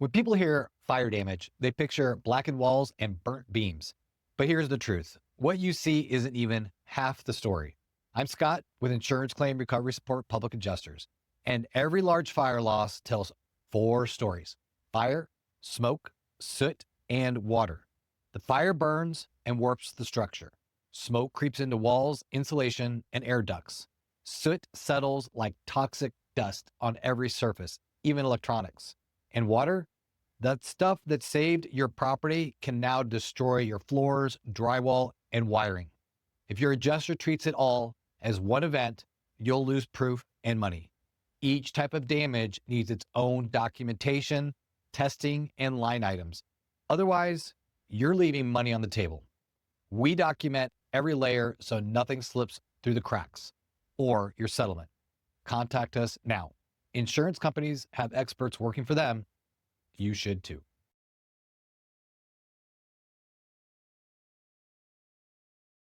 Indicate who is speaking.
Speaker 1: When people hear fire damage, they picture blackened walls and burnt beams. But here's the truth. What you see isn't even half the story. I'm Scott with Insurance Claim Recovery Support Public Adjusters, and every large fire loss tells four stories: fire, smoke, soot, and water. The fire burns and warps the structure. Smoke creeps into walls, insulation, and air ducts. Soot settles like toxic dust on every surface, even electronics. And water? That stuff that saved your property can now destroy your floors, drywall, and wiring. If your adjuster treats it all as one event, you'll lose proof and money. Each type of damage needs its own documentation, testing, and line items. Otherwise, you're leaving money on the table. We document every layer so nothing slips through the cracks. Or your settlement. Contact us now. Insurance companies have experts working for them. You should too.